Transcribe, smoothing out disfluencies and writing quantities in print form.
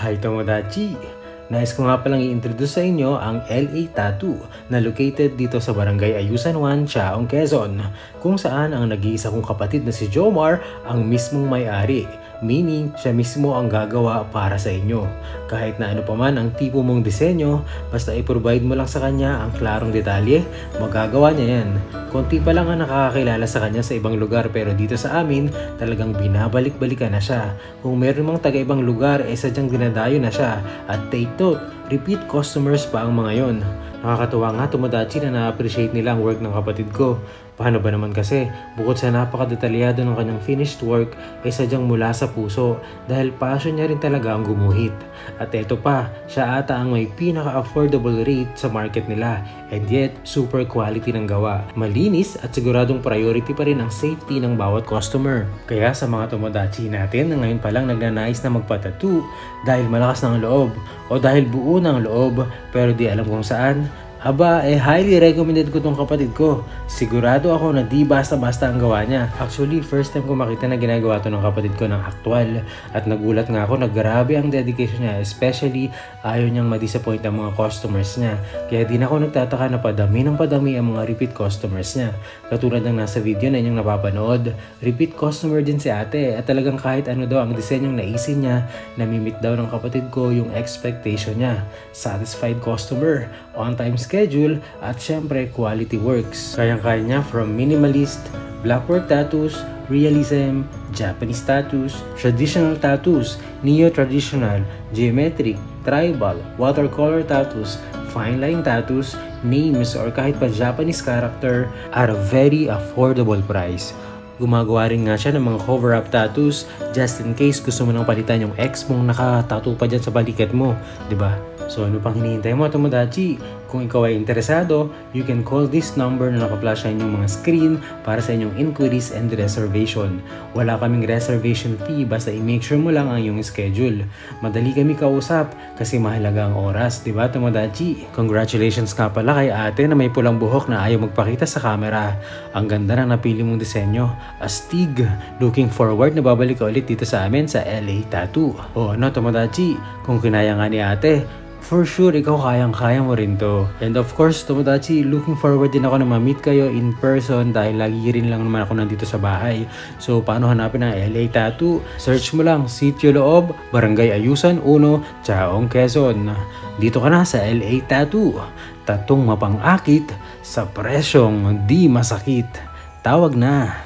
Hi Tomodachi! Nais ko nga palang i-introduce sa inyo ang LA Tattoo na located dito sa Barangay Ayusan 1, Chaong, Quezon, kung saan ang nag-iisa kong kapatid na si Jomar ang mismong may-ari. Meaning, siya mismo ang gagawa para sa inyo. Kahit na ano pa man ang tipo mong disenyo, basta i-provide mo lang sa kanya ang klarong detalye, magagawa niya yan. Konti pa lang ang nakakakilala sa kanya sa ibang lugar, pero dito sa amin, talagang binabalik-balikan na siya. Kung meron mang taga-ibang lugar, sadyang dinadayo na siya. At take note, repeat customers pa ang mga yon. Nakakatuwa nga Tomodachi na na-appreciate nila ang work ng kapatid ko. Paano ba naman kasi, bukod sa napakadetalyado ng kanyang finished work, sadyang mula sa puso dahil passion niya rin talaga ang gumuhit. At eto pa, siya ata ang may pinaka-affordable rate sa market nila, and yet super quality ng gawa. Malinis at siguradong priority pa rin ang safety ng bawat customer. Kaya sa mga Tomodachi natin na ngayon palang nagnanais na magpa-tattoo dahil malakas ng loob o dahil buo ng loob pero di alam kung saan, highly recommended ko tong kapatid ko. Sigurado ako na di basta-basta ang gawa niya. Actually, first time ko makita na ginagawa to ng kapatid ko ng aktual. At nagulat nga ako na grabe ang dedication niya. Especially, ayaw niyang ma-disappoint ang mga customers niya. Kaya di na ako nagtataka na padami ng padami ang mga repeat customers niya. Katulad ng nasa video na inyong napapanood, repeat customer din si ate. At talagang kahit ano daw ang disenyong naisin niya, namimit daw ng kapatid ko yung expectation niya. Satisfied customer, on-time schedule, at syempre quality works. Kayang-kaya niya from minimalist, blackwork tattoos, realism, Japanese tattoos, traditional tattoos, neo-traditional, geometric, tribal, watercolor tattoos, fine line tattoos, names, or kahit pa Japanese character at a very affordable price. Gumagawa rin nga siya ng mga cover-up tattoos just in case gusto mo nang palitan yung ex mong naka-tattoo pa dyan sa balikat mo, di ba? So ano pang hinihintay mo Tomodachi? Kung ikaw ay interesado, you can call this number na naka-flash sa inyong mga screen para sa inyong inquiries and reservation. Wala kaming reservation fee, basta i-make sure mo lang ang iyong schedule. Madali kami kausap kasi mahalaga ang oras, di ba Tomodachi? Congratulations nga pala kay ate na may pulang buhok na ayaw magpakita sa camera. Ang ganda na napili mong disenyo. Astig! Looking forward na babalik ka ulit dito sa amin sa LA Tattoo. O ano Tomodachi, kung kinaya nga ni ate, for sure, ikaw kayang-kaya mo rin to. And of course, Tomodachi, looking forward din ako na ma-meet kayo in person dahil lagi rin lang naman ako nandito sa bahay. So, paano hanapin ang LA Tattoo? Search mo lang, Sitio Loob, Barangay Ayusan 1, Chaong, Quezon. Dito ka na sa LA Tattoo. Tatong mapang-akit sa presyong di masakit. Tawag na!